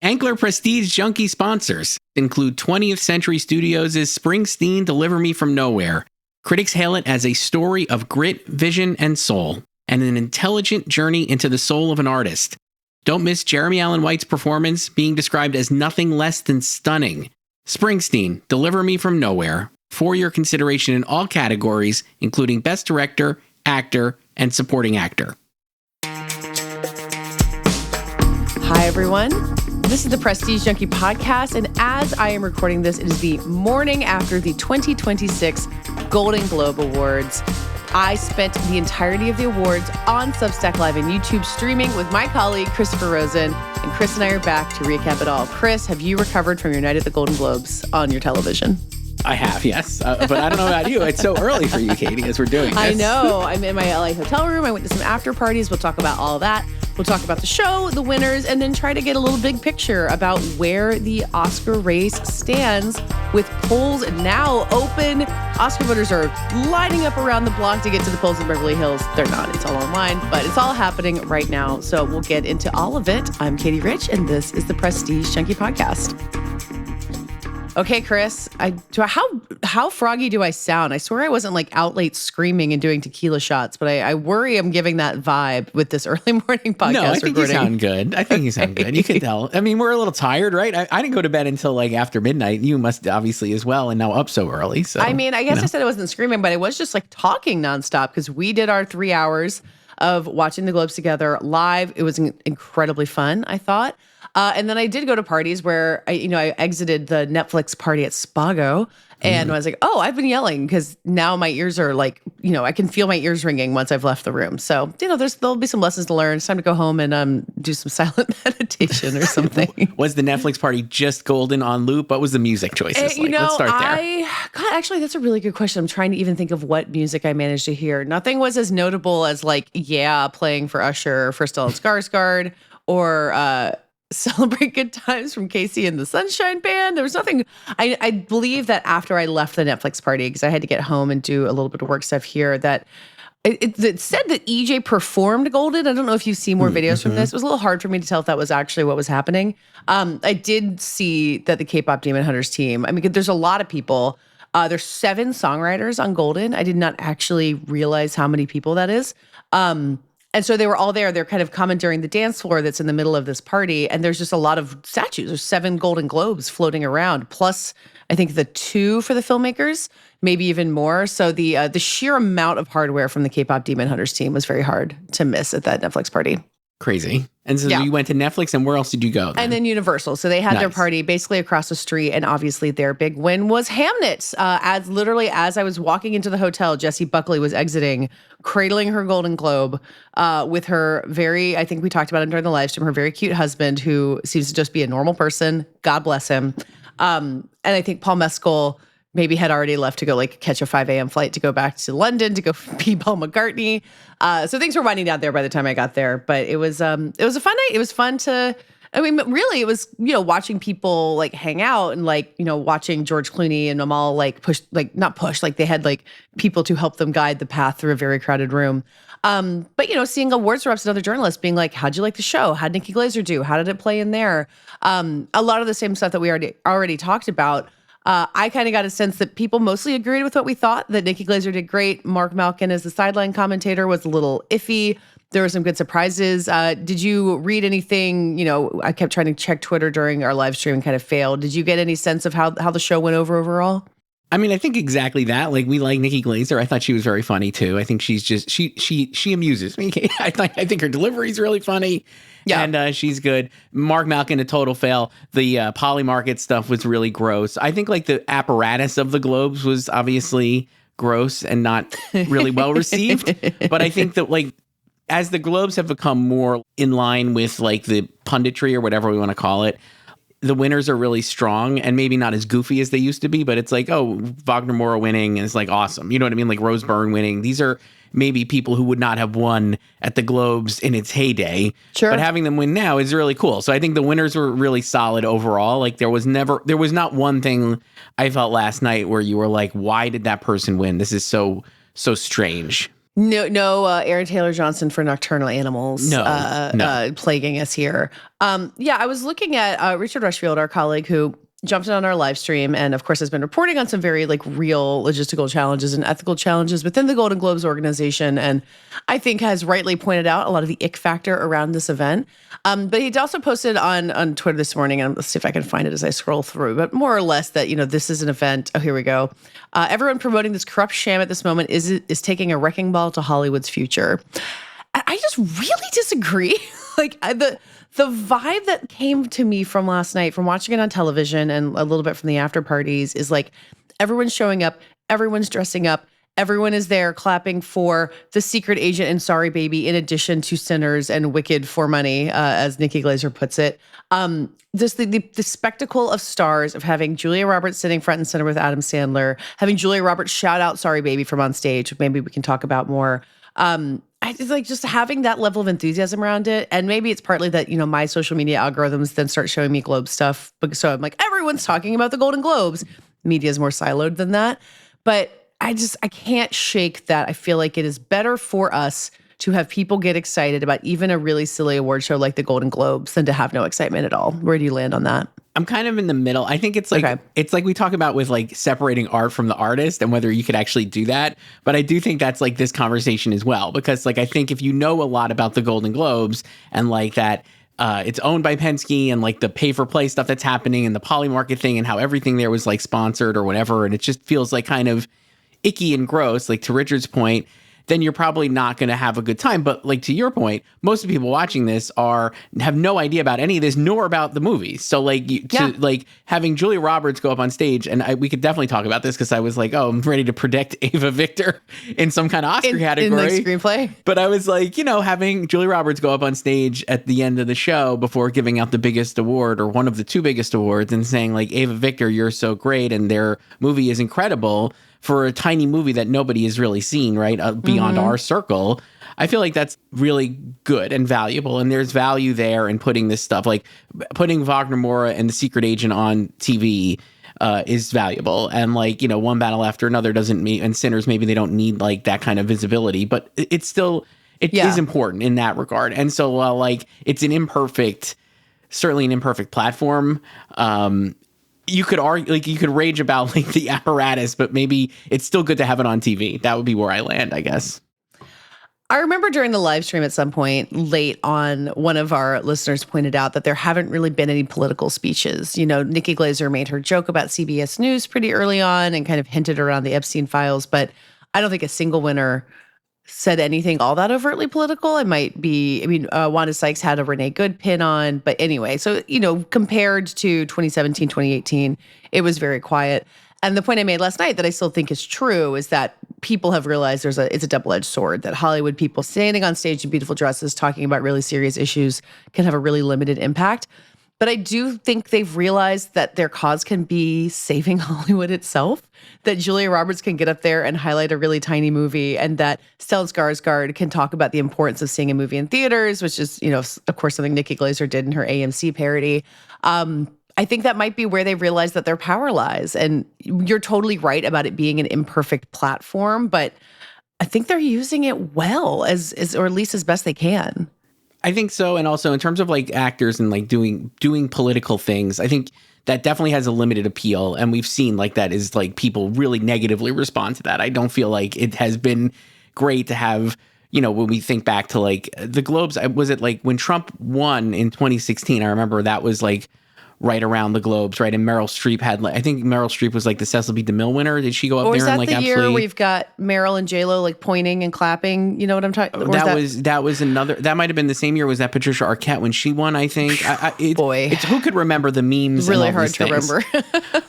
Ankler Prestige Junkie sponsors include 20th Century Studios' Springsteen Deliver Me From Nowhere. Critics hail it as a story of grit, vision, and soul, and an intelligent journey into the soul of an artist. Don't miss Jeremy Allen White's performance, being described as nothing less than stunning. Springsteen, Deliver Me From Nowhere, for your consideration in all categories, including Best Director, Actor, and Supporting Actor. Hi, everyone. This is the Prestige Junkie Podcast, and as I am recording this, it is the morning after the 2026 Golden Globe Awards. I spent the entirety of the awards on Substack Live and YouTube streaming with my colleague, Christopher Rosen, and Chris and I are back to recap it all. Chris, have you recovered from your night at the Golden Globes on your television? I have, yes. But I don't know about you. It's so early for you, Katey, as we're doing this. I know. I'm in my LA hotel room. I went to some after parties. We'll talk about all that. We'll talk about the show, the winners, and then try to get a little big picture about where the Oscar race stands with polls now open. Oscar voters are lining up around the block to get to the polls in Beverly Hills. They're not. It's all online, but it's all happening right now. So we'll get into all of it. I'm Katey Rich, and this is the Prestige Junkie Podcast. Okay, Chris, how froggy do I sound? I swear I wasn't like out late screaming and doing tequila shots, but I worry I'm giving that vibe with this early morning podcast. No, I think you sound good. I think you sound good. You can tell. I mean, we're a little tired, right? I didn't go to bed until like after midnight. You must obviously as well, and now up so early. So I mean, I guess I said I wasn't screaming, but I was just like talking nonstop because we did our 3 hours of watching the Globes together live. It was incredibly fun, I thought. And then I did go to parties where I exited the Netflix party at Spago, and I was like, oh, I've been yelling because now my ears are like, I can feel my ears ringing once I've left the room. So, there'll be some lessons to learn. It's time to go home and do some silent meditation or something. Was the Netflix party just golden on loop? What was the music choices like? Let's start there. Actually, that's a really good question. I'm trying to even think of what music I managed to hear. Nothing was as notable as like, playing for Usher, for Stellan Skarsgård, or Celebrate Good Times from Casey and the Sunshine Band. There was nothing. I believe that after I left the Netflix party, because I had to get home and do a little bit of work stuff here, that it said that EJ performed Golden. I don't know if you see more videos from this. It was a little hard for me to tell if that was actually what was happening. I did see that the K-pop Demon Hunters team, I mean, there's a lot of people. There's 7 songwriters on Golden. I did not actually realize how many people that is. And so they were all there. They're kind of commandeering the dance floor that's in the middle of this party. And there's just a lot of statues. There's 7 Golden Globes floating around, plus I think the 2 for the filmmakers, maybe even more. So the sheer amount of hardware from the K-pop Demon Hunters team was very hard to miss at that Netflix party. Crazy. And so you went to Netflix, and where else did you go then? And then Universal. So they had their party basically across the street, and obviously their big win was Hamnet. As I was walking into the hotel, Jessie Buckley was exiting, cradling her Golden Globe with her I think we talked about it during the live stream, her very cute husband, who seems to just be a normal person. God bless him. And I think Paul Mescal maybe had already left to go like catch a 5 a.m. flight to go back to London to go be Paul McCartney. So things were winding down there by the time I got there. But it was a fun night. It was fun to, really it was, watching people like hang out and like, watching George Clooney and Amal like they had like people to help them guide the path through a very crowded room. But seeing awards reps and other journalists being like, how'd you like the show? How'd Nikki Glaser do? How did it play in there? A lot of the same stuff that we already talked about. I kind of got a sense that people mostly agreed with what we thought, that Nikki Glaser did great. Mark Malkin as the sideline commentator was a little iffy. There were some good surprises. Did you read anything? I kept trying to check Twitter during our live stream and kind of failed. Did you get any sense of how the show went overall? I mean, I think exactly that. Like, we like Nikki Glaser. I thought she was very funny too. I think she's just she amuses me. I think her delivery is really funny. Yeah, and she's good. Mark Malkin, a total fail. The Poly Market stuff was really gross. I think like the apparatus of the Globes was obviously gross and not really well received. But I think that like as the Globes have become more in line with like the punditry or whatever we want to call it, the winners are really strong and maybe not as goofy as they used to be, but it's like, oh, Wagner Moura winning, and it's like awesome. You know what I mean? Like Rose Byrne winning. These are maybe people who would not have won at the Globes in its heyday. Sure. But having them win now is really cool. So I think the winners were really solid overall. Like there was not one thing I felt last night where you were like, why did that person win? This is so strange. No, Aaron Taylor Johnson for Nocturnal Animals. No. Plaguing us here. Yeah, I was looking at Richard Rushfield, our colleague, who jumped in on our live stream and of course has been reporting on some very like real logistical challenges and ethical challenges within the Golden Globes organization, and I think has rightly pointed out a lot of the ick factor around this event. But he also posted on Twitter this morning, and let's see if I can find it as I scroll through, but more or less that, this is an event. Oh, here we go. Everyone promoting this corrupt sham at this moment is taking a wrecking ball to Hollywood's future. I just really disagree. The vibe that came to me from last night, from watching it on television and a little bit from the after parties, is like everyone's showing up, everyone's dressing up, everyone is there clapping for the secret agent and Sorry Baby, in addition to Sinners and Wicked for money, as Nikki Glaser puts it. Just the spectacle of stars, of having Julia Roberts sitting front and center with Adam Sandler, having Julia Roberts shout out Sorry Baby from on stage, maybe we can talk about more. I just like just having that level of enthusiasm around it. And maybe it's partly that, my social media algorithms then start showing me Globe stuff. So I'm like, everyone's talking about the Golden Globes. Media is more siloed than that. But I can't shake that. I feel like it is better for us to have people get excited about even a really silly award show like the Golden Globes than to have no excitement at all. Where do you land on that? I'm kind of in the middle. I think it's like It's like we talk about with like separating art from the artist and whether you could actually do that. But I do think that's like this conversation as well, because like I think if you know a lot about the Golden Globes and like that it's owned by Penske and like the pay for play stuff that's happening and the Polymarket thing and how everything there was like sponsored or whatever, and it just feels like kind of icky and gross, like to Richard's point, then you're probably not going to have a good time. But like to your point, most of the people watching this have no idea about any of this, nor about the movies. So like like having Julia Roberts go up on stage, and we could definitely talk about this because I was like, oh, I'm ready to predict Ava Victor in some kind of Oscar category. In like screenplay. But I was like, having Julia Roberts go up on stage at the end of the show before giving out the biggest award or one of the two biggest awards and saying like, Ava Victor, you're so great and their movie is incredible, for a tiny movie that nobody has really seen, right? Beyond our circle. I feel like that's really good and valuable. And there's value there in putting this stuff, like putting Wagner Moura and The Secret Agent on TV is valuable. And like, One Battle After Another doesn't mean, and Sinners, maybe they don't need like that kind of visibility, but it's still, it is important in that regard. And so while like it's certainly an imperfect platform, you could argue, like you could rage about like the apparatus, but maybe it's still good to have it on TV. That would be where I land, I guess. I remember during the live stream at some point late on, one of our listeners pointed out that there haven't really been any political speeches. Nikki Glaser made her joke about CBS News pretty early on and kind of hinted around the Epstein files, but I don't think a single winner said anything all that overtly political. Wanda Sykes had a Renee Good pin on, but anyway, so, compared to 2017, 2018, it was very quiet. And the point I made last night that I still think is true is that people have realized it's a double-edged sword, that Hollywood people standing on stage in beautiful dresses talking about really serious issues can have a really limited impact. But I do think they've realized that their cause can be saving Hollywood itself, that Julia Roberts can get up there and highlight a really tiny movie, and that Stellan Skarsgård can talk about the importance of seeing a movie in theaters, which is, of course, something Nikki Glaser did in her AMC parody. I think that might be where they realize that their power lies. And you're totally right about it being an imperfect platform, but I think they're using it well, or at least as best they can. I think so. And also in terms of like actors and like doing political things, I think that definitely has a limited appeal. And we've seen like that is like people really negatively respond to that. I don't feel like it has been great to have, when we think back to like the Globes, was it like when Trump won in 2016? I remember that was like right around the Globes, right? And Meryl Streep had, like, I think Meryl Streep was like the Cecil B. DeMille winner. Did she go up there and like absolutely? Or was that the year we've got Meryl and J-Lo like pointing and clapping? You know what I'm talking about? That was another, that might have been the same year. Was that Patricia Arquette when she won, I think? It's who could remember the memes? Really hard to remember.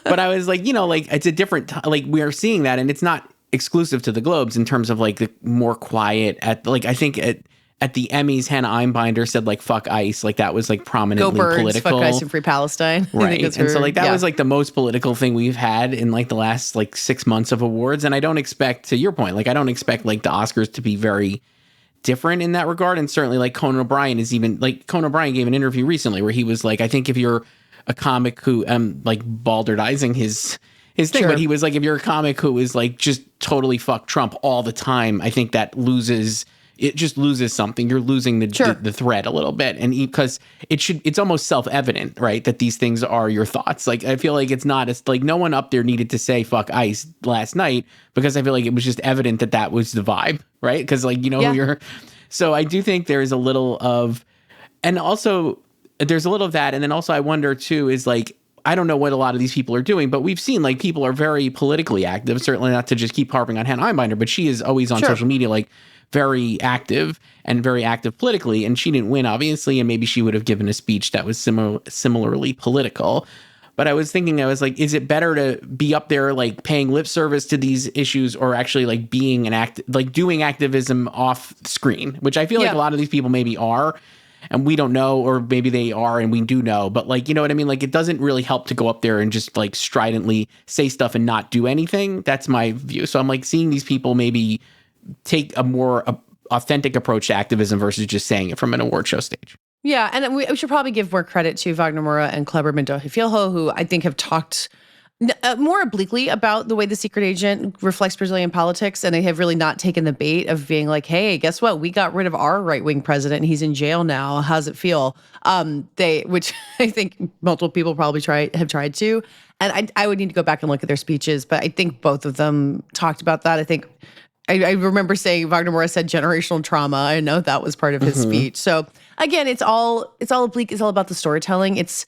But I was like, like it's a different, like we are seeing that, and it's not exclusive to the Globes in terms of like the more quiet I think at the Emmys, Hannah Einbinder said like "fuck ICE," like that was like prominently Go Birds, political. Fuck ICE and Free Palestine, right? And so like that was like the most political thing we've had in like the last like 6 months of awards. And I don't expect, to your point, like I don't expect like the Oscars to be very different in that regard. And certainly like Conan O'Brien gave an interview recently where he was like, I think if you're a comic who like baldardizing his his thing. But he was like, if you're a comic who is like just totally fuck Trump all the time, I think that just loses something. You're losing the thread a little bit. And because it's almost self-evident, right, that these things are your thoughts. Like, I feel like it's like no one up there needed to say fuck ICE last night, because I feel like it was just evident that was the vibe, right? Because like, who you're. So I do think there is a little of, and also there's a little of that. And then also I wonder too, is like, I don't know what a lot of these people are doing, but we've seen like people are very politically active, certainly not to just keep harping on Hannah Einbinder, but she is always on social media, like very active politically. And she didn't win, obviously. And maybe she would have given a speech that was similarly political. But I was thinking, I was like, is it better to be up there, like paying lip service to these issues, or actually like being doing activism off screen, which I feel like a lot of these people maybe are. And we don't know, or maybe they are and we do know. But like, you know what I mean? Like, it doesn't really help to go up there and just like stridently say stuff and not do anything. That's my view. So I'm like seeing these people maybe take a more authentic approach to activism versus just saying it from an award show stage. Yeah, and we should probably give more credit to Wagner Moura and Kleber Mendonça-Filho, who I think have talked more obliquely about the way the secret agent reflects Brazilian politics, and they have really not taken the bait of being like, hey, guess what? We got rid of our right-wing president, and he's in jail now. How's it feel? Which I think multiple people probably have tried to, and I would need to go back and look at their speeches, but I think both of them talked about that. I think I remember saying Wagner Moura said generational trauma. I know that was part of his speech. So again, it's all oblique. It's all about the storytelling. It's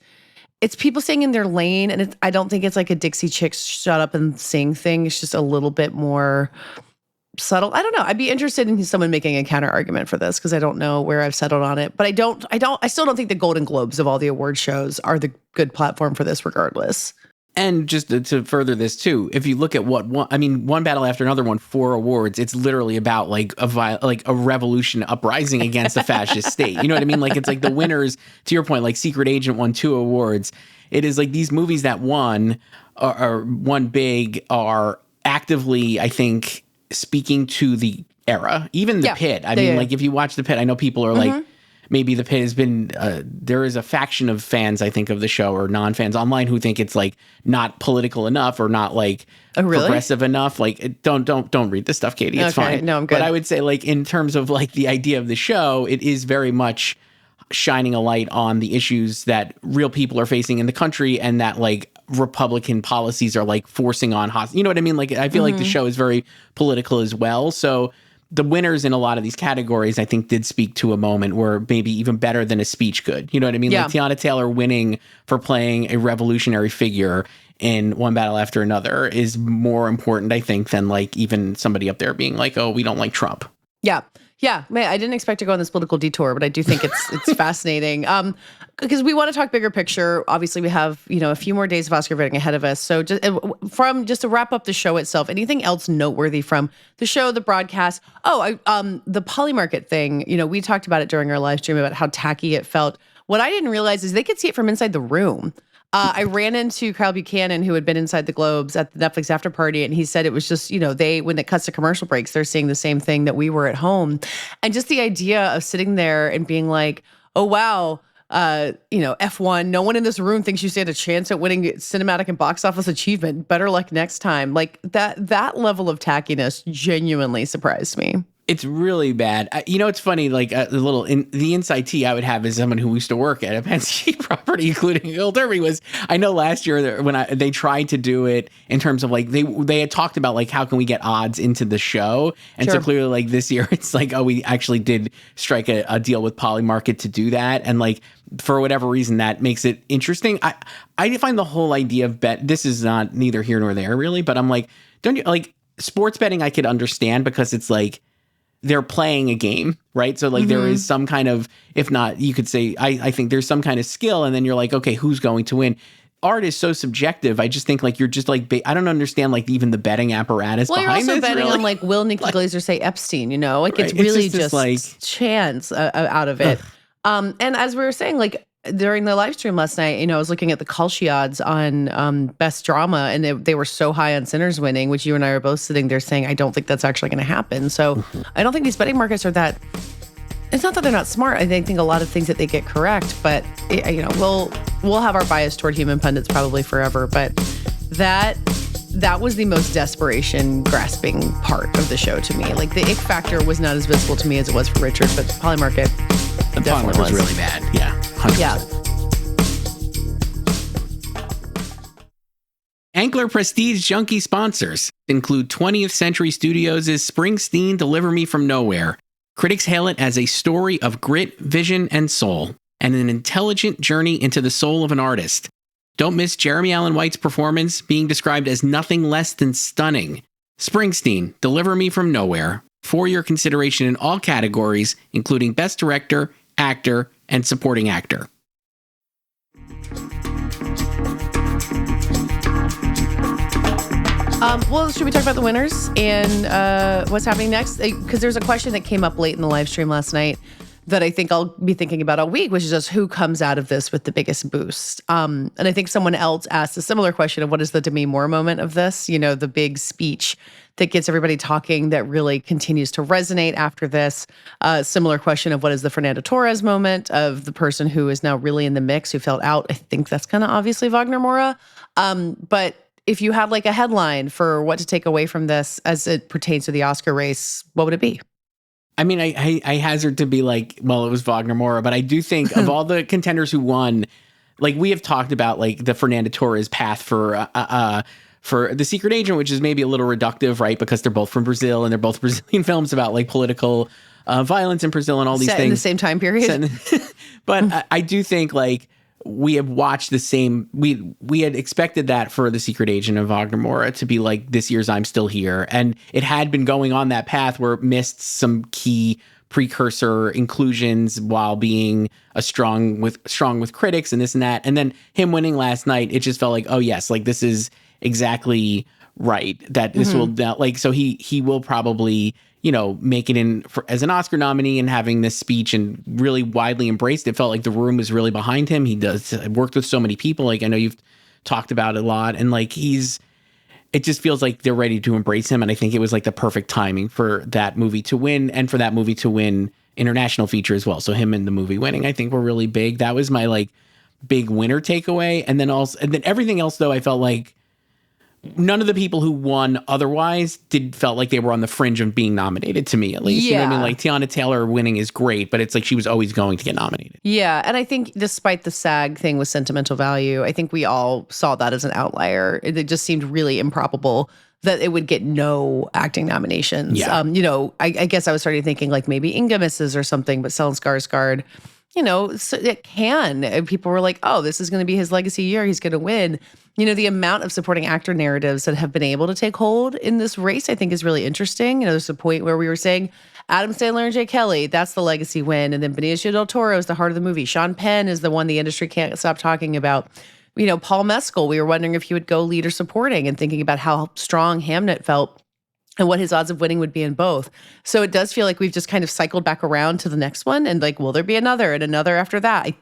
people staying in their lane, and I don't think it's like a Dixie Chicks shut up and sing thing. It's just a little bit more subtle. I don't know. I'd be interested in someone making a counter argument for this, because I don't know where I've settled on it. But I still don't think the Golden Globes of all the award shows are the good platform for this, regardless. And just to further this too, if you look at one battle after another won 4 awards, it's literally about like a revolution uprising against a fascist state. You know what I mean? Like, it's like the winners, to your point, like Secret Agent won 2 awards. It is like these movies that won big are actively, I think, speaking to the era. Even The Pit. I mean, like if you watch The Pit, I know people are like, maybe The Pit has been, there is a faction of fans, I think, of the show, or non-fans online, who think it's like not political enough, or not like progressive enough. Like, don't read this stuff, Katie. It's fine. No, I'm good. But I would say, like, in terms of like the idea of the show, it is very much shining a light on the issues that real people are facing in the country, and that like Republican policies are like forcing on you know what I mean? Like, I feel like the show is very political as well. So the winners in a lot of these categories, I think, did speak to a moment where maybe even better than a speech could. You know what I mean? Yeah. Like Tiana Taylor winning for playing a revolutionary figure in One Battle After Another is more important, I think, than like even somebody up there being like, oh, we don't like Trump. Yeah. Yeah, man, I didn't expect to go on this political detour, but I do think it's fascinating. Because we want to talk bigger picture. Obviously, we have a few more days of Oscar voting ahead of us. So just to wrap up the show itself, anything else noteworthy from the show, the broadcast? The Polymarket thing. We talked about it during our live stream about how tacky it felt. What I didn't realize is they could see it from inside the room. I ran into Kyle Buchanan, who had been inside the Globes at the Netflix after party, and he said it was just, when it cuts to commercial breaks, they're seeing the same thing that we were at home. And just the idea of sitting there and being like, oh, wow, F1, no one in this room thinks you stand a chance at winning cinematic and box office achievement. Better luck next time. Like that level of tackiness genuinely surprised me. It's really bad. It's funny, like the inside tea I would have as someone who used to work at a Penske property, including Hill Derby, was I know last year when they tried to do it in terms of like they had talked about like how can we get odds into the show, and so clearly like this year it's like, oh, we actually did strike a deal with Polymarket to do that, and like for whatever reason that makes it interesting. I find the whole idea of this is not neither here nor there really, but I'm like, don't you like sports betting? I could understand because it's like they're playing a game, right? So like there is some kind of, if not, you could say, I think there's some kind of skill, and then you're like, okay, who's going to win? Art is so subjective. I just think like you're just like, I don't understand like even the betting apparatus behind this. Well, you're also betting really. on like, will Nikki Glaser say Epstein, Like it's really just like chance out of it. And as we were saying, like during the live stream last night, I was looking at the Kalshi odds on Best Drama, and they were so high on Sinners winning, which you and I are both sitting there saying, I don't think that's actually going to happen. So I don't think these betting markets are that. It's not that they're not smart. I think a lot of things that they get correct, but we'll have our bias toward human pundits probably forever. But that that was the most desperation grasping part of the show to me. Like the ick factor was not as visible to me as it was for Richard, but Polymarket definitely was really bad. Yeah, 100%. Yeah. Ankler Prestige Junkie sponsors include 20th Century Studios' Springsteen Deliver Me From Nowhere. Critics hail it as a story of grit, vision, and soul, and an intelligent journey into the soul of an artist. Don't miss Jeremy Allen White's performance, being described as nothing less than stunning. Springsteen Deliver Me From Nowhere, for your consideration in all categories, including Best Director, Actor, and Supporting Actor. Well, should we talk about the winners and what's happening next? Because there's a question that came up late in the live stream last night that I think I'll be thinking about all week, which is just who comes out of this with the biggest boost. And I think someone else asked a similar question of what is the Demi Moore moment of this? You know, the big speech that gets everybody talking that really continues to resonate after this. Similar question of what is the Fernando Torres moment of the person who is now really in the mix, who felt out. I think that's kind of obviously Wagner Moura. But if you had like a headline for what to take away from this as it pertains to the Oscar race, what would it be? I mean, I hazard to be like, well, it was Wagner Moura, but I do think of all the contenders who won, like we have talked about like the Fernando Torres path for The Secret Agent, which is maybe a little reductive, right? Because they're both from Brazil and they're both Brazilian films about like political violence in Brazil and all these Set things. in the same time period. But I do think like we have watched the same, we had expected that for The Secret Agent of Wagner Moura to be like this year's I'm Still Here. And it had been going on that path where it missed some key precursor inclusions while being strong with critics and this and that. And then him winning last night, it just felt like, oh yes, like this is exactly right. That this will like, so he will probably, you know, make it in as an Oscar nominee and having this speech and really widely embraced. It felt like the room was really behind him. He does worked with so many people. Like I know you've talked about it a lot, and like it just feels like they're ready to embrace him. And I think it was like the perfect timing for that movie to win and for that movie to win international feature as well. So him and the movie winning, I think were really big. That was my like big winner takeaway. And then everything else though, I felt like none of the people who won otherwise felt like they were on the fringe of being nominated, to me at least. Yeah. You know what I mean? Like Tiana Taylor winning is great, but it's like she was always going to get nominated. Yeah. And I think despite the SAG thing with sentimental value, I think we all saw that as an outlier. It just seemed really improbable that it would get no acting nominations. Yeah. You know, I guess I was starting thinking like maybe Inga misses or something, but Stellan Skarsgård, you know, so it can. And people were like, oh, this is going to be his legacy year. He's going to win. You know, the amount of supporting actor narratives that have been able to take hold in this race, I think is really interesting. You know, there's a point where we were saying Adam Sandler and Jay Kelly, that's the legacy win. And then Benicio del Toro is the heart of the movie. Sean Penn is the one the industry can't stop talking about. You know, Paul Mescal, we were wondering if he would go lead or supporting and thinking about how strong Hamnet felt and what his odds of winning would be in both. So it does feel like we've just kind of cycled back around to the next one and like, will there be another and another after that? I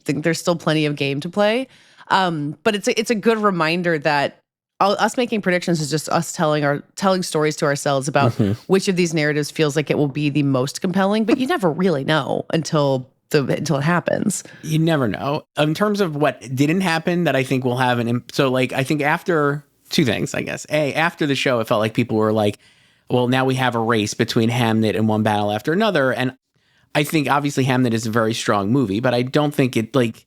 think there's still plenty of game to play. But it's a good reminder that us making predictions is just us telling stories to ourselves about which of these narratives feels like it will be the most compelling, but you never really know until it happens. You never know. In terms of what didn't happen that I think will have so like I think after two things, I guess. After the show, it felt like people were like, well, now we have a race between Hamnet and One Battle After Another. And I think obviously Hamnet is a very strong movie, but I don't think it like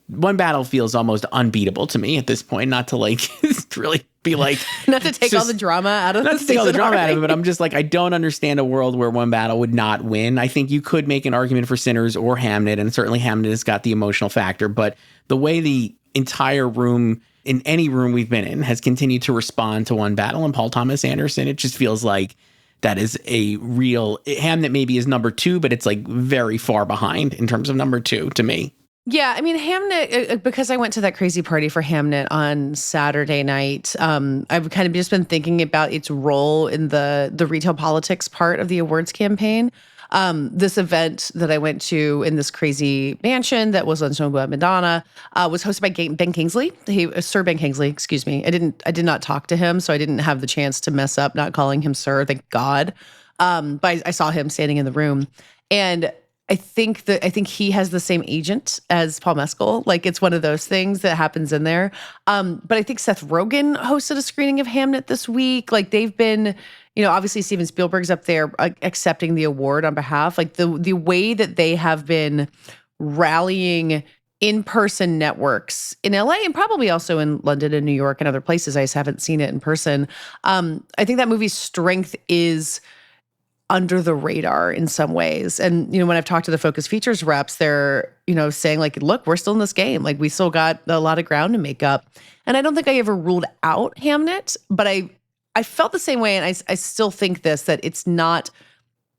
One Battle feels almost unbeatable to me at this point. Not to like really be like, not to take all the drama out of not to take all the drama out of it, but I'm just like, I don't understand a world where One Battle would not win. I think you could make an argument for Sinners or Hamnet, and certainly Hamnet has got the emotional factor, but the way the entire room in any room we've been in has continued to respond to One Battle and Paul Thomas Anderson, it just feels like that is a real Hamnet maybe is number 2, but it's like very far behind in terms of number 2 to me. Yeah, I mean, Hamnet, because I went to that crazy party for Hamnet on Saturday night, I've kind of just been thinking about its role in the retail politics part of the awards campaign. This event that I went to in this crazy mansion that was on Sonoma Madonna was hosted by Ben Kingsley. Sir Ben Kingsley, excuse me. I did not talk to him, so I didn't have the chance to mess up not calling him sir, thank God. But I saw him standing in the room. And I think he has the same agent as Paul Mescal. Like, it's one of those things that happens in there. But I think Seth Rogen hosted a screening of Hamnet this week. Like, they've been, obviously Steven Spielberg's up there accepting the award on behalf. Like, the way that they have been rallying in-person networks in LA and probably also in London and New York and other places. I just haven't seen it in person. I think that movie's strength is under the radar in some ways. And, when I've talked to the Focus Features reps, they're, saying like, look, we're still in this game. Like, we still got a lot of ground to make up. And I don't think I ever ruled out Hamnet, but I felt the same way. And I still think that it's not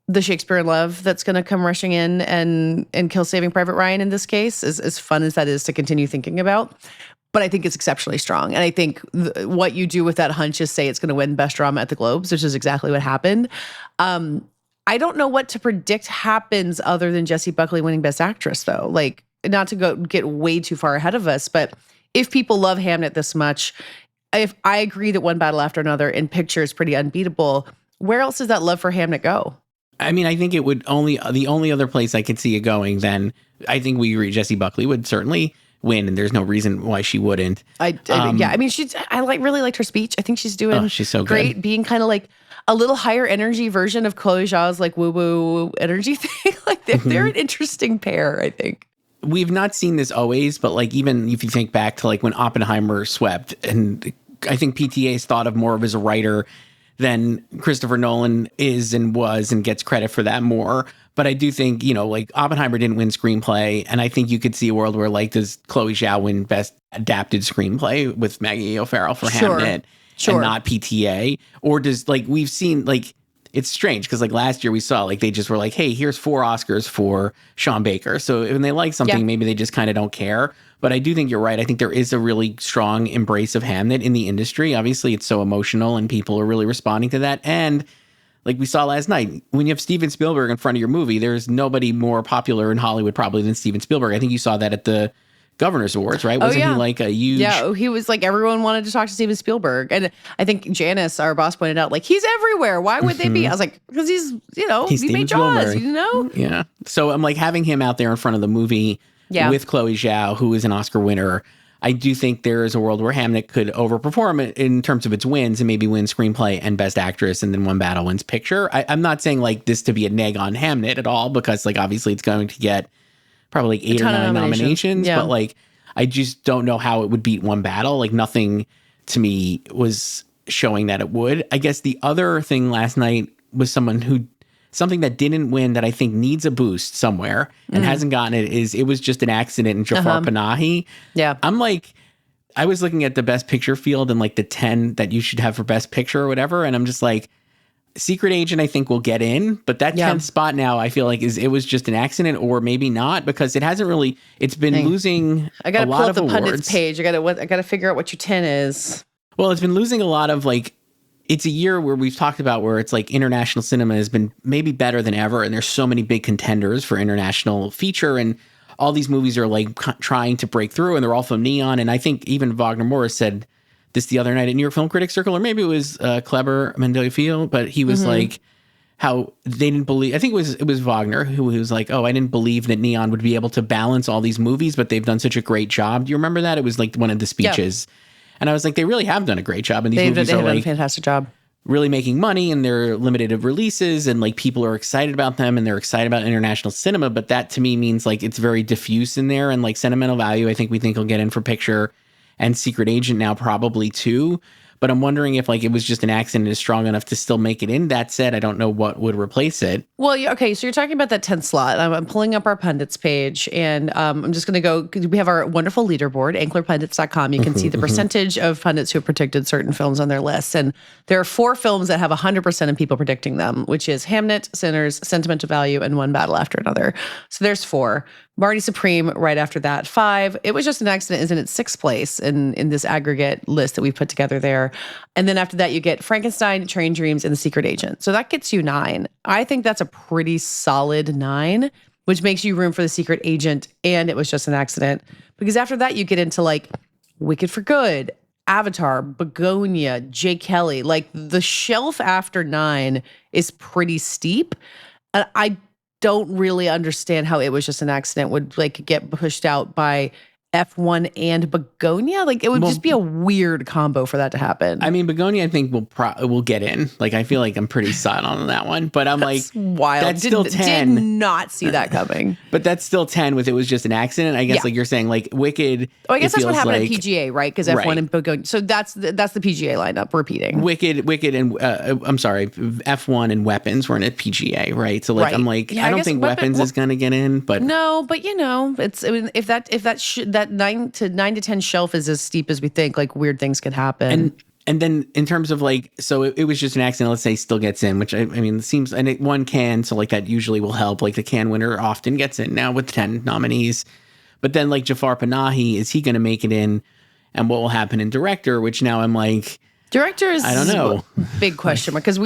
the Shakespeare in Love that's going to come rushing in and kill Saving Private Ryan in this case, as fun as that is to continue thinking about. But I think it's exceptionally strong. And I think what you do with that hunch is say it's going to win Best Drama at the Globes, which is exactly what happened. I don't know what to predict happens other than Jessie Buckley winning Best Actress, though. Like, not to get way too far ahead of us, but if people love Hamnet this much, if I agree that One Battle After Another in picture is pretty unbeatable, where else does that love for Hamnet go? I mean, I think it would the only other place I could see it going, then I think we agree Jessie Buckley would certainly win, and there's no reason why she wouldn't. I mean, really liked her speech. I think she's doing she's so great, good. Being kind of like a little higher energy version of Chloe Zhao's like woo-woo energy thing. Like, they're an interesting pair, I think. We've not seen this always, but like, even if you think back to like when Oppenheimer swept, and I think PTA is thought of more of as a writer than Christopher Nolan is and was, and gets credit for that more. But I do think, like, Oppenheimer didn't win screenplay, and I think you could see a world where, like, does Chloe Zhao win Best Adapted Screenplay with Maggie O'Farrell for Hamnet and not PTA? Or does, like, we've seen, like, it's strange because, like, last year we saw, like, they just were like, hey, here's 4 Oscars for Sean Baker. So when they like something, maybe they just kind of don't care. But I do think you're right. I think there is a really strong embrace of Hamnet in the industry. Obviously, it's so emotional and people are really responding to that. And like we saw last night, when you have Steven Spielberg in front of your movie, there's nobody more popular in Hollywood probably than Steven Spielberg. I think you saw that at the Governor's Awards, right? Wasn't he like a huge... Yeah, he was like, everyone wanted to talk to Steven Spielberg. And I think Janice, our boss, pointed out, like, he's everywhere. Why would they be? I was like, because he's he made Jaws, Yeah. So I'm like, having him out there in front of the movie with Chloe Zhao, who is an Oscar winner, I do think there is a world where Hamnet could overperform it in terms of its wins and maybe win screenplay and Best Actress, and then One Battle wins picture. I'm not saying like this to be a neg on Hamnet at all, because like obviously it's going to get probably like 8 or 9 nominations, but like I just don't know how it would beat One Battle. Like, nothing to me was showing that it would. I guess the other thing last night was something that didn't win that I think needs a boost somewhere and hasn't gotten it is it was just an accident in Jafar Panahi. Yeah. I'm like, I was looking at the Best Picture field and like the 10 that you should have for Best Picture or whatever. And I'm just like, Secret Agent, I think will get in, but that 10th spot now I feel like it was just an accident, or maybe not, because it hasn't really, it's been losing I gotta a lot pull up of the awards. pundits page. I gotta figure out what your 10 is. Well, it's been losing a lot of like, it's a year where we've talked about where it's like international cinema has been maybe better than ever. And there's so many big contenders for international feature, and all these movies are like trying to break through, and they're all from Neon. And I think even Wagner Morris said this the other night at New York Film Critics Circle, or maybe it was Kleber Mendel-Field, but he was like, how they didn't believe, I think it was Wagner who was like, oh, I didn't believe that Neon would be able to balance all these movies, but they've done such a great job. Do you remember that? It was like one of the speeches. And I was like, they really have done a great job. And these movies are like a fantastic job, really making money, and they're limited releases, and like people are excited about them, and they're excited about international cinema. But that to me means like it's very diffuse in there, and like Sentimental Value, I think we think will get in for picture, and Secret Agent now probably too. But I'm wondering if like it was just an accident is strong enough to still make it in. That said, I don't know what would replace it. Well, okay, so you're talking about that 10th slot. I'm pulling up our pundits page, and I'm just going to go, we have our wonderful leaderboard, anklerpundits.com. You can see the percentage of pundits who have predicted certain films on their lists. And there are 4 films that have 100% of people predicting them, which is Hamnet, Sinners, Sentimental Value, and One Battle After Another. So there's 4. Marty Supreme right after that, 5. It was just an accident, isn't it? 6th place in this aggregate list that we've put together there. And then after that, you get Frankenstein, Train Dreams, and The Secret Agent. So that gets you 9. I think that's a pretty solid 9, which makes you room for The Secret Agent, and it was just an accident. Because after that, you get into like Wicked for Good, Avatar, Begonia, Jay Kelly. Like the shelf after 9 is pretty steep. And I don't really understand how It Was Just an Accident would like get pushed out by F1 and Begonia. Like it would just be a weird combo for that to happen. I mean, Begonia, I think will get in. Like I feel like I'm pretty set on that one, but I'm That's like, wild. That's still 10. Did not see that coming. But that's still 10 with It Was Just an Accident. I guess like you're saying, like Wicked. Oh, I guess that's what happened like, at PGA, right? Because F1 and Begonia. So that's the PGA lineup repeating. Wicked, and I'm sorry, F1 and Weapons weren't at PGA, right? So like I'm like, I don't think Weapons is going to get in, but no, but it's if that 9 to 10 shelf is as steep as we think, like weird things could happen. And then in terms of like, so it was just an accident, let's say still gets in, which I mean, it seems, and one can, so like that usually will help. Like the can winner often gets in now with 10 nominees. But then like Jafar Panahi, is he going to make it in? And what will happen in director, which now I'm like, director is, I don't know, big question mark. Because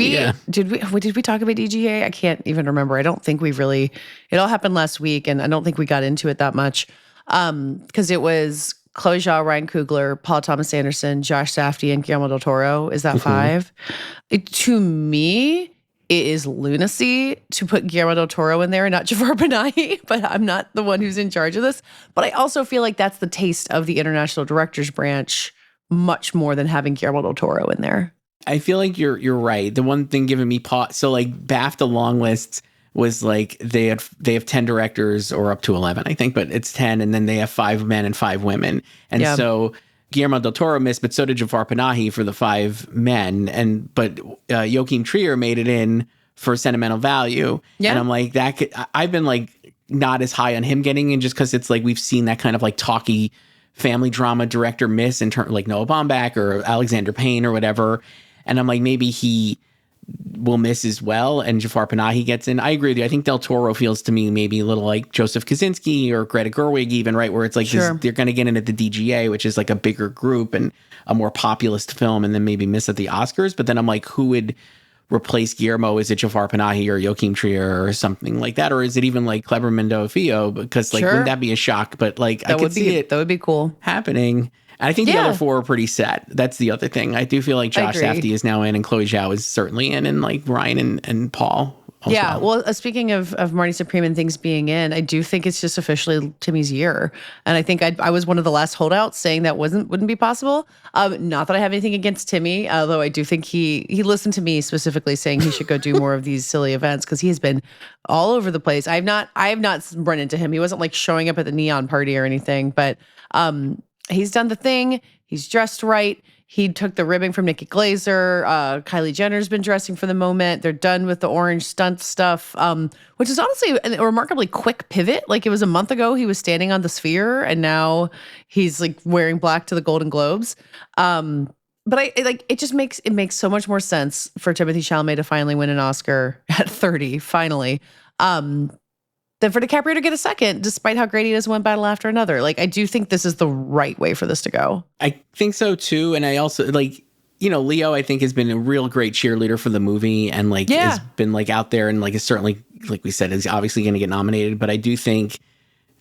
did we talk about DGA? I can't even remember. I don't think it all happened last week. And I don't think we got into it that much. Because it was Chloe Zhao, Ryan Coogler, Paul Thomas Anderson, Josh Safdie, and Guillermo del Toro. Is that 5? To me, it is lunacy to put Guillermo del Toro in there and not Jafar Panahi, but I'm not the one who's in charge of this. But I also feel like that's the taste of the international directors branch much more than having Guillermo del Toro in there. I feel like you're right. The one thing giving me pause, so like BAFTA long lists was like they have 10 directors or up to 11, I think, but it's 10, and then they have 5 men and 5 women. And so Guillermo del Toro missed, but so did Jafar Panahi for the 5 men. But Joachim Trier made it in for Sentimental Value. Yeah. And I'm like, I've been like not as high on him getting in just because it's like we've seen that kind of like talky family drama director miss in turn, like Noah Baumbach or Alexander Payne or whatever. And I'm like, maybe he will miss as well, and Jafar Panahi gets in. I agree with you. I think Del Toro feels to me maybe a little like Joseph Kosinski or Greta Gerwig even, right? Where it's like they're going to get in at the DGA, which is like a bigger group and a more populist film, and then maybe miss at the Oscars. But then I'm like, who would replace Guillermo? Is it Jafar Panahi or Joachim Trier or something like that? Or is it even like Kleber Mendo-Fio? Because like, wouldn't that be a shock? But like, I could see it. That would be cool happening. And I think the other 4 are pretty set. That's the other thing. I do feel like Josh Safdie is now in, and Chloe Zhao is certainly in, and like Ryan and Paul. Also. Yeah. Well, speaking of Marty Supreme and things being in, I do think it's just officially Timmy's year. And I think I was one of the last holdouts saying that wouldn't be possible. Not that I have anything against Timmy, although I do think he listened to me specifically saying he should go do more of these silly events because he has been all over the place. I have not run into him. He wasn't like showing up at the neon party or anything, but he's done the thing. He's dressed right. He took the ribbing from Nikki Glaser. Kylie Jenner's been dressing for the moment. They're done with the orange stunt stuff, which is honestly a remarkably quick pivot. Like it was a month ago he was standing on the Sphere, and now he's like wearing black to the Golden Globes. But it makes so much more sense for Timothée Chalamet to finally win an Oscar at 30, finally. Than for DiCaprio to get a second, despite how great he is one battle after another. Like, I do think this is the right way for this to go. I think so too. And I also like, Leo, I think has been a real great cheerleader for the movie and like has been like out there and like is certainly, like we said, is obviously going to get nominated. But I do think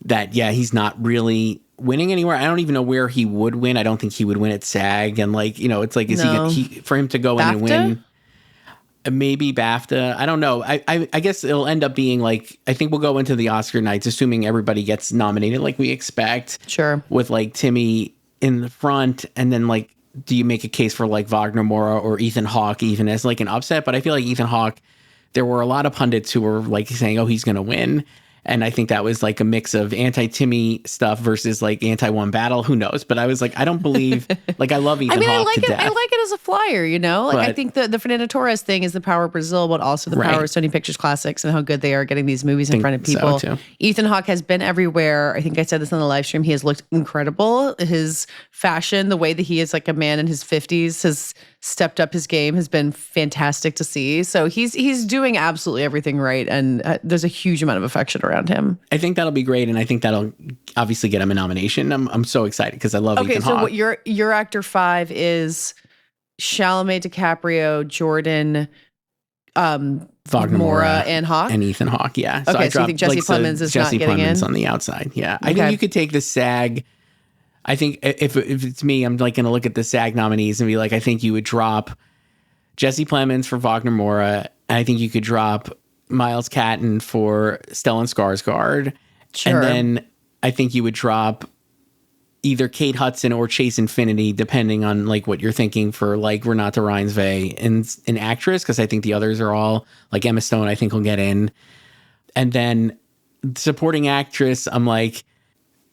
that, he's not really winning anywhere. I don't even know where he would win. I don't think he would win at SAG. And like, it's like, he for him to go BAFTA? in and win? Maybe BAFTA. I don't know. I guess it'll end up being like, I think we'll go into the Oscar nights, assuming everybody gets nominated like we expect. Sure. With like Timmy in the front. And then like, do you make a case for like Wagner Moura or Ethan Hawke even as like an upset? But I feel like Ethan Hawke, there were a lot of pundits who were like saying, oh, he's going to win. And I think that was like a mix of anti-Timmy stuff versus like anti-One Battle. Who knows? But I was like, I don't believe, like I love Ethan Hawke to death. I like it as a flyer, Like I think the Fernando Torres thing is the power of Brazil, but also the power of Sony Pictures Classics and how good they are getting these movies in front of people. So too. Ethan Hawke has been everywhere. I think I said this on the live stream. He has looked incredible. His fashion, the way that he is like a man in his 50s has stepped up his game, has been fantastic to see. So he's doing absolutely everything right. And there's a huge amount of affection around him. I think that'll be great. And I think that'll obviously get him a nomination. I'm so excited because I love Ethan Hawke. Okay, so what your actor 5 is Chalamet, DiCaprio, Jordan, Wagner Moura, and Hawke? And Ethan Hawke, yeah. So okay, so you think Jesse Plemons is not getting in? On the outside, yeah. I think you could take the SAG. I think if it's me, I'm like going to look at the SAG nominees and be like, I think you would drop Jesse Plemons for Wagner Moura. And I think you could drop Miles Catton for Stellan Skarsgård. Sure. And then I think you would drop either Kate Hudson or Chase Infinity, depending on like what you're thinking for like Renata Reinsve and an actress, because I think the others are all like Emma Stone, I think will get in. And then supporting actress, I'm like,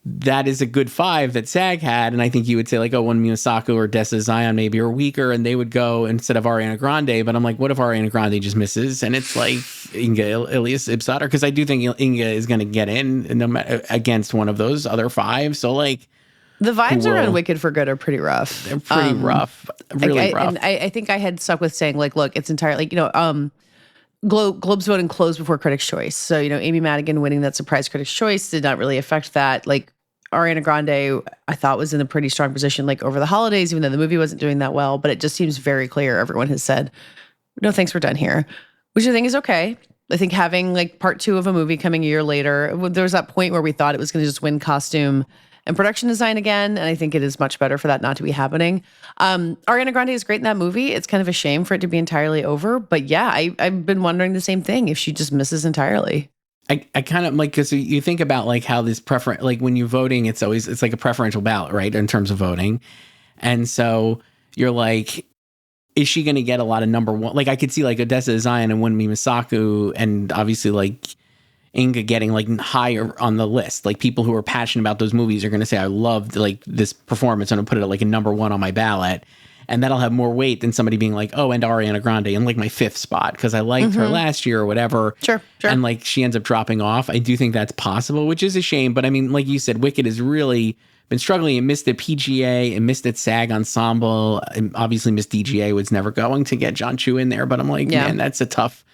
that is a good 5 that SAG had. And I think you would say like, oh, Wunmi Mosaku or Dessa Zion maybe are weaker, and they would go instead of Ariana Grande. But I'm like, what if Ariana Grande just misses? And it's like Inga Ilias Ibsadar, because I do think Inga is going to get in no matter, against one of those other 5. So like, the vibes around Wicked for Good are pretty rough. They're pretty rough, really rough. And I think I had stuck with saying like, look, it's entirely, Globes voting closed before Critics' Choice. So, Amy Madigan winning that surprise Critics' Choice did not really affect that. Like, Ariana Grande, I thought, was in a pretty strong position like over the holidays, even though the movie wasn't doing that well. But it just seems very clear. Everyone has said, no, thanks, we're done here, which I think is okay. I think having like part 2 of a movie coming a year later, there was that point where we thought it was going to just win costume and production design again. And I think it is much better for that not to be happening. Ariana Grande is great in that movie. It's kind of a shame for it to be entirely over. But yeah, I've been wondering the same thing, if she just misses entirely. I kind of like, because you think about like how this preference, like when you're voting, it's like a preferential ballot, right? In terms of voting. And so you're like, is she going to get a lot of number 1? Like I could see like Odessa Zion and Wunmi Mosaku, and obviously like Inga getting like higher on the list. Like people who are passionate about those movies are going to say, I loved like this performance, and I'll put it at like a number 1 on my ballot. And that'll have more weight than somebody being like, oh, and Ariana Grande in like my 5th spot because I liked her last year or whatever. Sure. And like she ends up dropping off. I do think that's possible, which is a shame. But I mean, like you said, Wicked has really been struggling. It missed at PGA, it missed at SAG Ensemble, and obviously Miss DGA was never going to get John Chu in there. But I'm like, man, it's a tough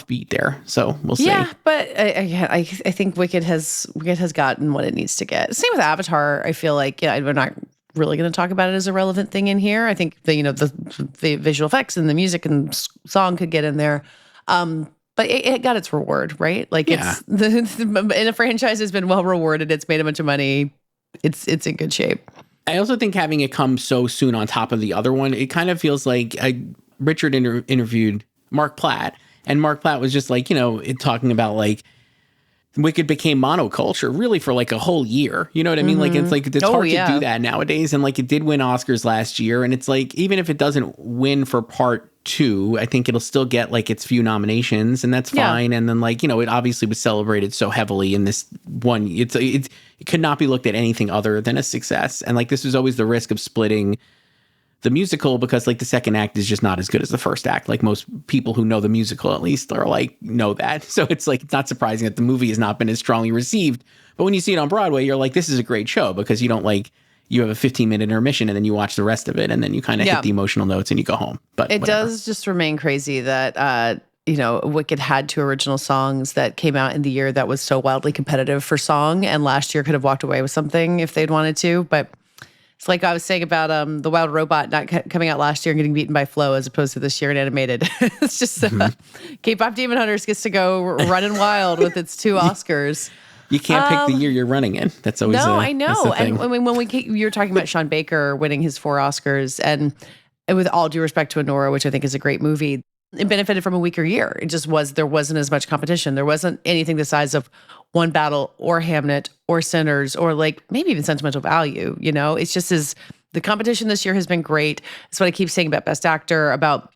beat there. So we'll see. Yeah, but I think Wicked has gotten what it needs to get. Same with Avatar. I feel like we're not really going to talk about it as a relevant thing in here. I think the visual effects and the music and song could get in there. But it got its reward, right? Like it's and a franchise has been well rewarded. It's made a bunch of money. It's in good shape. I also think having it come so soon on top of the other one, it kind of feels like Richard interviewed Mark Platt, and Mark Platt was just like, talking about like Wicked became monoculture really for like a whole year. You know what I mean? Like, it's like, it's hard to do that nowadays. And like, it did win Oscars last year. And it's like, even if it doesn't win for part 2, I think it'll still get like its few nominations, and that's fine. And then like, it obviously was celebrated so heavily in this one. It could not be looked at anything other than a success. And like, this was always the risk of splitting the musical, because like the second act is just not as good as the first act. Like most people who know the musical at least are like, know that. So it's like, it's not surprising that the movie has not been as strongly received. But when you see it on Broadway, you're like, this is a great show, because you don't like, you have a 15-minute intermission and then you watch the rest of it, and then you kind of hit the emotional notes and you go home. But it does just remain crazy that, Wicked had 2 original songs that came out in the year that was so wildly competitive for song, and last year could have walked away with something if they'd wanted to. But it's like I was saying about The Wild Robot not coming out last year and getting beaten by Flow as opposed to this year in animated. It's just K-pop Demon Hunters gets to go running wild with its 2 Oscars. You can't pick the year you're running in. That's always I know. And when you're talking about Sean Baker winning his 4 Oscars, and with all due respect to Anora, which I think is a great movie, it benefited from a weaker year. There wasn't as much competition. There wasn't anything the size of One Battle or Hamnet or Sinners or like maybe even Sentimental Value. It's just the competition this year has been great. That's what I keep saying about Best Actor, about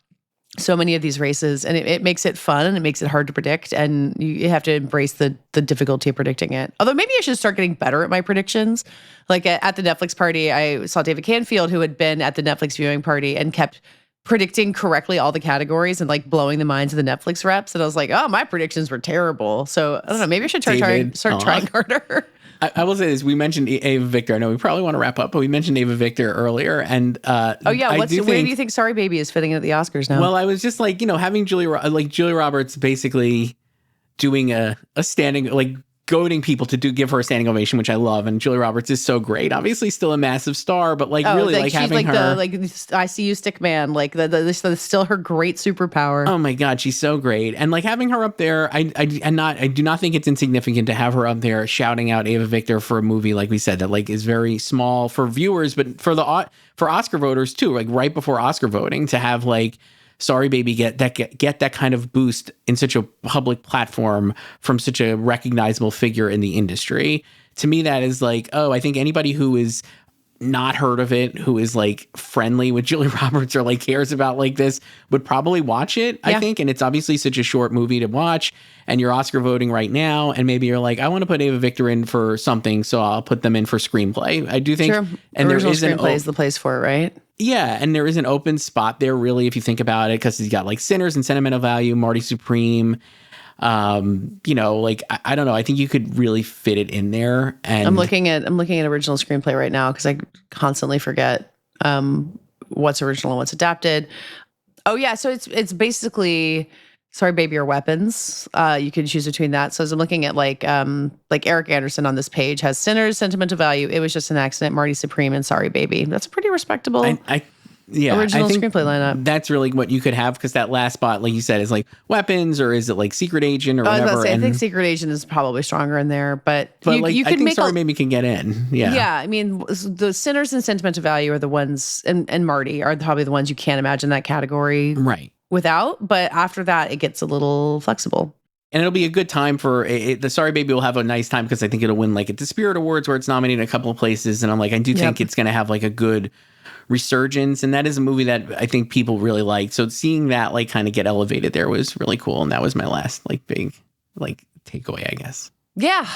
so many of these races, and it makes it fun and it makes it hard to predict, and you have to embrace the difficulty of predicting it. Although maybe I should start getting better at my predictions. Like at the Netflix party, I saw David Canfield, who had been at the Netflix viewing party and kept predicting correctly all the categories and like blowing the minds of the Netflix reps. And I was like, oh, my predictions were terrible. So I don't know, maybe I should start trying harder. I will say this. We mentioned Ava Victor. I know we probably want to wrap up, but we mentioned Ava Victor earlier. And where do you think Sorry Baby is fitting at the Oscars now? Well, I was just like, having Julia Roberts basically doing a standing, like goading people to give her a standing ovation, which I love. And Julia Roberts is so great. Obviously still a massive star, but really like having like her. I see you stick man, like the still her great superpower. Oh my God, she's so great. And like having her up there, I do not think it's insignificant to have her up there shouting out Ava Victor for a movie, like we said, that like is very small for viewers, but for Oscar voters too, like right before Oscar voting, to have like Sorry Baby get that kind of boost in such a public platform from such a recognizable figure in the industry. To me, that is like, oh, I think anybody who is not heard of it, who is like friendly with Julia Roberts or like cares about like this, would probably watch it, I think. And it's obviously such a short movie to watch, and you're Oscar voting right now. And maybe you're like, I want to put Ava Victor in for something, so I'll put them in for screenplay. I do think, and original screenplay is the place for it, right? Yeah, and there is an open spot there, really, if you think about it, because he's got like Sinners and Sentimental Value, Marty Supreme. Like I don't know. I think you could really fit it in there. And I'm looking at original screenplay right now because I constantly forget what's original and what's adapted. Oh yeah, so it's basically Sorry Baby or Weapons. You can choose between that. So as I'm looking at like Eric Anderson on this page has Sinners, Sentimental Value, It Was Just an Accident, Marty Supreme, and Sorry Baby. That's a pretty respectable. Original screenplay lineup. That's really what you could have, because that last spot, like you said, is like Weapons, or is it like Secret Agent or whatever? I think Secret Agent is probably stronger in there, but you I could think Sorry Baby can get in. Yeah, I mean, the Sinners and Sentimental Value are the ones, and Marty are probably the ones you can't imagine that category right without. But after that, it gets a little flexible. And it'll be a good time for the Sorry Baby will have a nice time, because I think it'll win like at the Spirit Awards, where it's nominated in a couple of places, and I'm like, I do think it's going to have like a good resurgence, and that is a movie that I think people really liked. So seeing that like kind of get elevated there was really cool, and that was my last like big like takeaway, I guess. Yeah.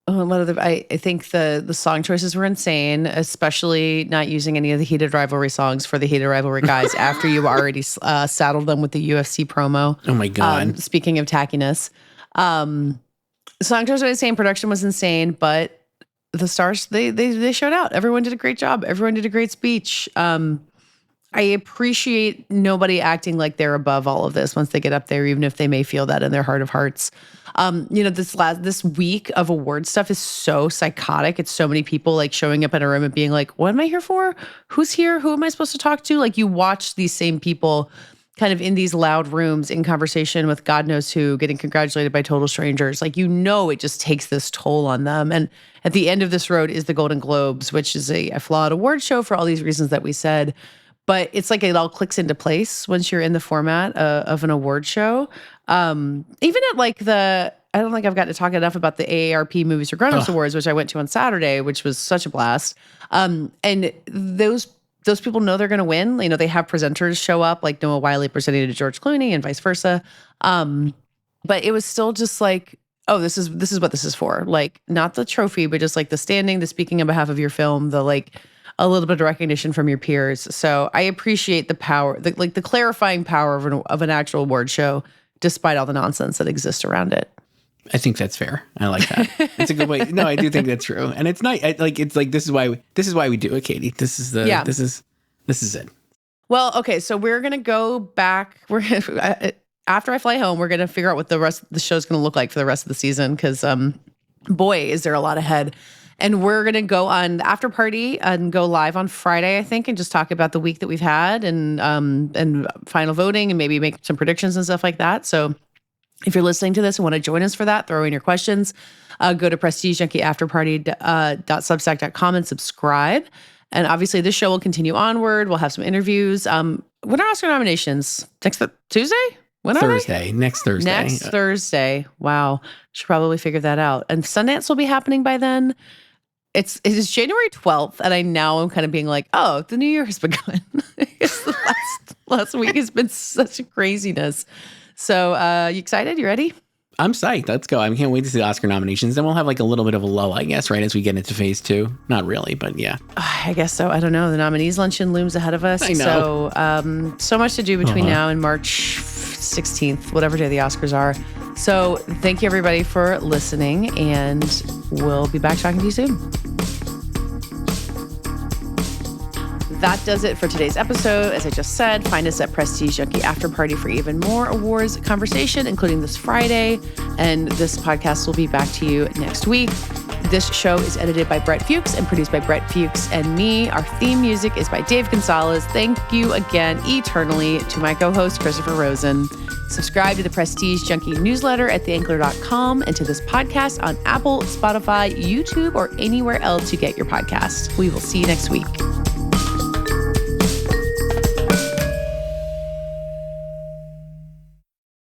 I think the song choices were insane, especially not using any of the Heated Rivalry songs for the Heated Rivalry guys after you already saddled them with the UFC promo. Oh my God. Speaking of tackiness, song choices were insane. Production was insane, but the stars, they showed out. Everyone did a great job. Everyone did a great speech. I appreciate nobody acting like they're above all of this once they get up there, even if they may feel that in their heart of hearts. This week of award stuff is so psychotic. It's so many people like showing up in a room and being like, what am I here for? Who's here? Who am I supposed to talk to? Like, you watch these same people kind of in these loud rooms in conversation with God knows who, getting congratulated by total strangers. Like, it just takes this toll on them. And at the end of this road is the Golden Globes, which is a flawed award show for all these reasons that we said. But it's like it all clicks into place once you're in the format of an award show. Even at like I don't think I've got to talk enough about the AARP Movies for Grown-Ups Awards, which I went to on Saturday, which was such a blast. And those people know they're going to win. You know, they have presenters show up, like Noah Wyle presenting to George Clooney and vice versa. But it was still just like, oh, this is what this is for. Like, not the trophy, but just like the standing, the speaking on behalf of your film, the like a little bit of recognition from your peers. So I appreciate the power, the clarifying power of an actual award show, despite all the nonsense that exists around it. I think that's fair. I like that. It's a good way. No, I do think that's true, and it's nice. It's like this is why we do it, Katey. This is it. Well, okay, so we're gonna go back. After I fly home, we're gonna figure out what the rest of the show's gonna look like for the rest of the season, because boy, is there a lot ahead. And we're going to go on the after party and go live on Friday, I think, and just talk about the week that we've had and final voting, and maybe make some predictions and stuff like that. So if you're listening to this and want to join us for that, throw in your questions. Go to prestigejunkie.afterparty.substack.com and subscribe. And obviously this show will continue onward. We'll have some interviews. When are Oscar nominations? Next Tuesday? When Thursday. Next Thursday. Next Thursday. Wow. Should probably figure that out. And Sundance will be happening by then. It is January 12th, and I'm kind of being like, oh, the new year has begun. The last week has been such a craziness. So you excited? You ready? I'm psyched. Let's go. I can't wait to see the Oscar nominations. Then we'll have like a little bit of a lull, I guess, right, as we get into phase 2. Not really, but yeah. I guess so. I don't know. The nominees luncheon looms ahead of us. I know. So, so much to do between now and March 16th, whatever day the Oscars are. So thank you, everybody, for listening, and we'll be back talking to you soon. That does it for today's episode. As I just said, find us at Prestige Junkie After Party for even more awards conversation, including this Friday. And this podcast will be back to you next week. This show is edited by Brett Fuchs and produced by Brett Fuchs and me. Our theme music is by Dave Gonzalez. Thank you again eternally to my co-host, Christopher Rosen. Subscribe to the Prestige Junkie newsletter at theangler.com and to this podcast on Apple, Spotify, YouTube, or anywhere else you get your podcast. We will see you next week.